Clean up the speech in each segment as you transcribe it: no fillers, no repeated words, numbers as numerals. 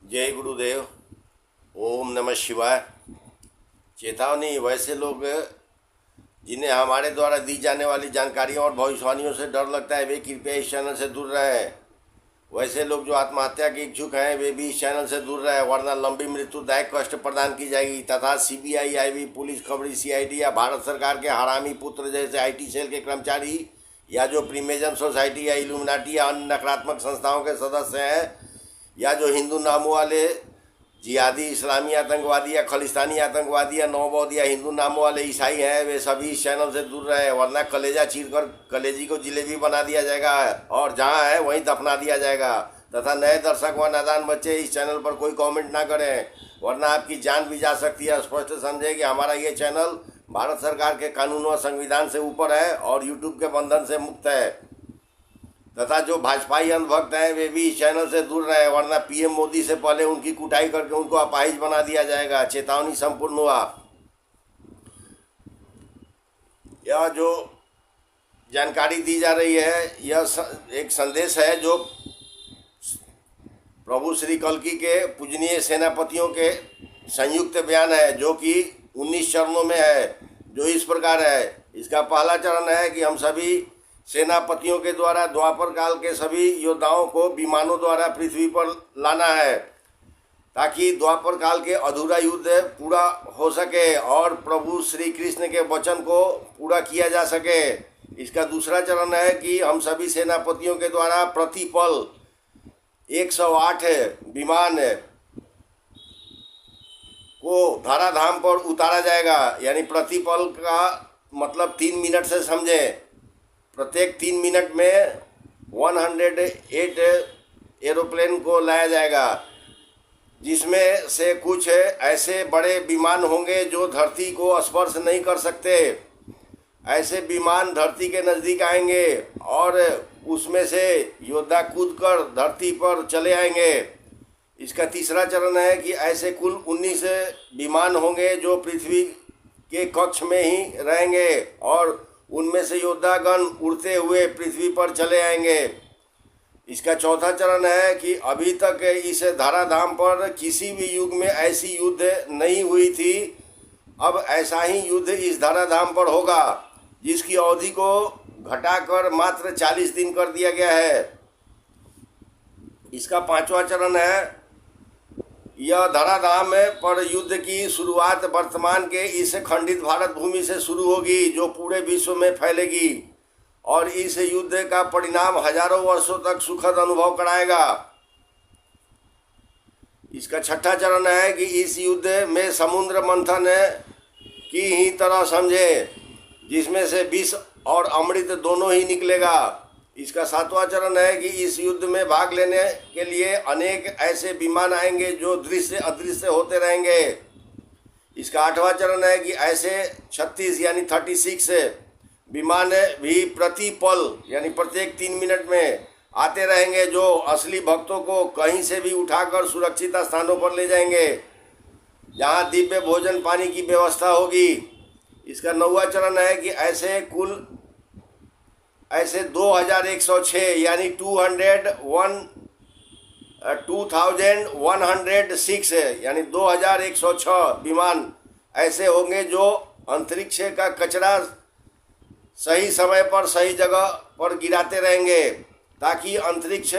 जय गुरुदेव। ओम नमः शिवाय। चेतावनी, वैसे लोग जिन्हें हमारे द्वारा दी जाने वाली जानकारियों और भविष्यवाणियों से डर लगता है वे कृपया इस चैनल से दूर रहें। वैसे लोग जो आत्महत्या के इच्छुक हैं वे भी इस चैनल से दूर रहें, वरना लंबी मृत्युदायक कष्ट प्रदान की जाएगी तथा सीबीआई, आईबी, पुलिस, खबरी, सीआईडी या भारत सरकार के हरामी पुत्र जैसे आईटी सेल के कर्मचारी या जो प्रीमेजन सोसाइटी या इल्यूमिनाटी या अन्य नकारात्मक संस्थाओं के सदस्य हैं या जो हिंदू नामों वाले जिहादी, इस्लामी आतंकवादी या खलिस्तानी आतंकवादी या नौबौद्ध या हिंदू नामों वाले ईसाई हैं वे सभी इस चैनल से दूर रहे, वरना कलेजा चीरकर कलेजी को जिलेबी बना दिया जाएगा और जहां है वहीं दफना दिया जाएगा। तथा नए दर्शक व नादान बच्चे इस चैनल पर कोई कमेंट ना करें, वरना आपकी जान भी जा सकती है। स्पष्ट समझे कि हमारा ये चैनल भारत सरकार के कानून व संविधान से ऊपर है और यूट्यूब के बंधन से मुक्त है। तथा जो भाजपाई अंधभक्त हैं वे भी इस चैनल से दूर रहे, वरना पीएम मोदी से पहले उनकी कुटाई करके उनको अपाहिज बना दिया जाएगा। चेतावनी संपूर्ण हुआ। यह जो जानकारी दी जा रही है यह एक संदेश है जो प्रभु श्री कल्कि के पूजनीय सेनापतियों के संयुक्त बयान है, जो कि 19 चरणों में है, जो इस प्रकार है। इसका पहला चरण है कि हम सभी सेनापतियों के द्वारा द्वापर काल के सभी योद्धाओं को विमानों द्वारा पृथ्वी पर लाना है, ताकि द्वापर काल के अधूरा युद्ध पूरा हो सके और प्रभु श्री कृष्ण के वचन को पूरा किया जा सके। इसका दूसरा चरण है कि हम सभी सेनापतियों के द्वारा प्रतिपल 108 विमान को धराधाम पर उतारा जाएगा। यानी प्रतिपल का मतलब 3 मिनट से समझें। प्रत्येक 3 मिनट में 108 एरोप्लेन को लाया जाएगा, जिसमें से कुछ ऐसे बड़े विमान होंगे जो धरती को स्पर्श नहीं कर सकते। ऐसे विमान धरती के नज़दीक आएंगे और उसमें से योद्धा कूदकर धरती पर चले आएंगे। इसका तीसरा चरण है कि ऐसे कुल 19 विमान होंगे जो पृथ्वी के कक्ष में ही रहेंगे और उनमें से योद्धागण उड़ते हुए पृथ्वी पर चले आएंगे। इसका चौथा चरण है कि अभी तक इस धराधाम पर किसी भी युग में ऐसी युद्ध नहीं हुई थी। अब ऐसा ही युद्ध इस धराधाम पर होगा, जिसकी अवधि को घटाकर मात्र 40 दिन कर दिया गया है। इसका पांचवा चरण है यह धराधाम पर युद्ध की शुरुआत वर्तमान के इस खंडित भारत भूमि से शुरू होगी, जो पूरे विश्व में फैलेगी और इस युद्ध का परिणाम हजारों वर्षों तक सुखद अनुभव कराएगा। इसका छठा चरण है कि इस युद्ध में समुद्र मंथन की ही तरह समझे, जिसमें से विष और अमृत दोनों ही निकलेगा। इसका सातवां चरण है कि इस युद्ध में भाग लेने के लिए अनेक ऐसे विमान आएंगे जो दृश्य अदृश्य होते रहेंगे। इसका आठवां चरण है कि ऐसे 36 यानी 36 विमान भी प्रति पल यानी प्रत्येक 3 मिनट में आते रहेंगे, जो असली भक्तों को कहीं से भी उठाकर सुरक्षित स्थानों पर ले जाएंगे, जहां दिव्य भोजन पानी की व्यवस्था होगी। इसका 9वां चरण है कि ऐसे 2106 यानी 2106 यानी 2106 विमान ऐसे होंगे जो अंतरिक्ष का कचरा सही समय पर सही जगह पर गिराते रहेंगे, ताकि अंतरिक्ष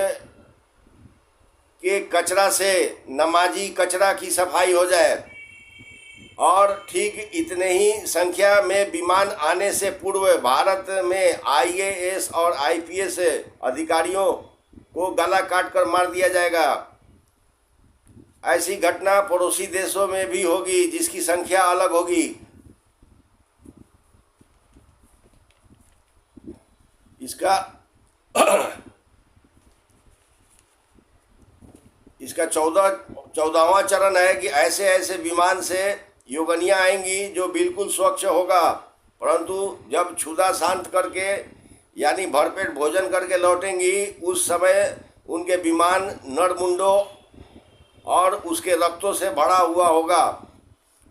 के कचरा से नमाजी कचरा की सफाई हो जाए। और ठीक इतने ही संख्या में विमान आने से पूर्व भारत में आईएएस और आईपीएस अधिकारियों को गला काटकर मार दिया जाएगा। ऐसी घटना पड़ोसी देशों में भी होगी, जिसकी संख्या अलग होगी। इसका 14वां चरण है कि ऐसे ऐसे विमान से योगनियाँ आएंगी जो बिल्कुल स्वच्छ होगा, परंतु जब क्षुधा शांत करके यानी भरपेट भोजन करके लौटेंगी, उस समय उनके विमान नरमुंडों और उसके रक्तों से भरा हुआ होगा।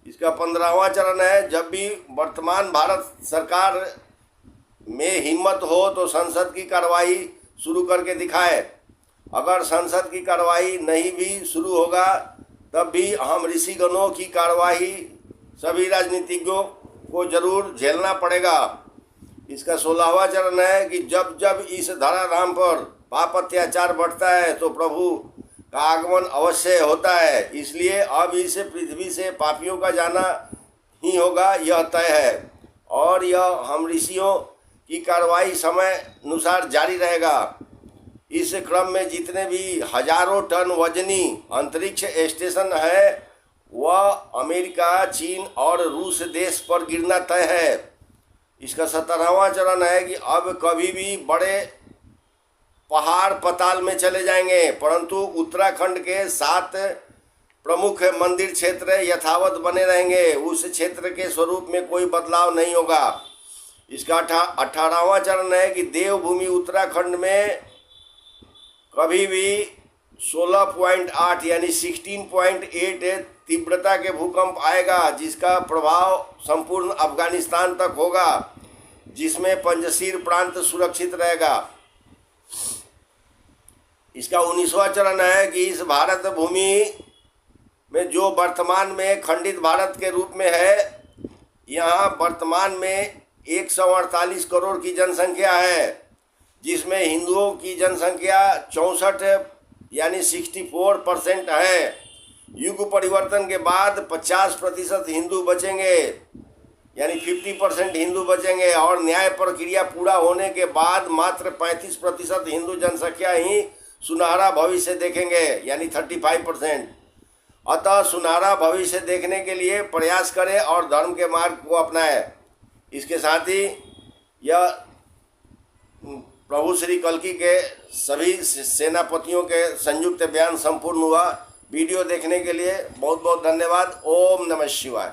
इसका 15वां चरण है जब भी वर्तमान भारत सरकार में हिम्मत हो तो संसद की कार्रवाई शुरू करके दिखाए अगर संसद की कार्यवाही नहीं भी शुरू होगा तब भी हम ऋषिगणों की कार्यवाही सभी राजनीतिज्ञों को जरूर झेलना पड़ेगा। इसका 16वां चरण है कि जब जब इस धराधाम पर पाप अत्याचार बढ़ता है तो प्रभु का आगमन अवश्य होता है। इसलिए अब इस पृथ्वी से पापियों का जाना ही होगा, यह तय है, और यह हम ऋषियों की कार्रवाई समय अनुसार जारी रहेगा। इस क्रम में जितने भी हजारों टन वजनी अंतरिक्ष स्टेशन है वह अमेरिका, चीन और रूस देश पर गिरना तय है। इसका 17वां चरण है कि अब कभी भी बड़े पहाड़ पताल में चले जाएंगे, परंतु उत्तराखंड के 7 प्रमुख मंदिर क्षेत्र यथावत बने रहेंगे। उस क्षेत्र के स्वरूप में कोई बदलाव नहीं होगा। इसका 18वां चरण है कि देवभूमि उत्तराखंड में कभी भी 16.8 यानी 16.8 तीव्रता के भूकंप आएगा, जिसका प्रभाव संपूर्ण अफगानिस्तान तक होगा, जिसमें पंजशीर प्रांत सुरक्षित रहेगा। इसका 19वां चरण है कि इस भारत भूमि में जो वर्तमान में खंडित भारत के रूप में है, यहाँ वर्तमान में 148 करोड़ की जनसंख्या है, जिसमें हिंदुओं की जनसंख्या 64 यानी 64% है। युग परिवर्तन के बाद 50% हिंदू बचेंगे यानी 50% हिंदू बचेंगे, और न्याय प्रक्रिया पूरा होने के बाद मात्र 35% हिंदू जनसंख्या ही सुनहरा भविष्य देखेंगे यानी 35%। अतः सुनहरा भविष्य देखने के लिए प्रयास करें और धर्म के मार्ग को अपनाएं। इसके साथ ही यह प्रभु श्री कल्कि के सभी सेनापतियों के संयुक्त बयान संपूर्ण हुआ। वीडियो देखने के लिए बहुत बहुत धन्यवाद। ओम नमः शिवाय।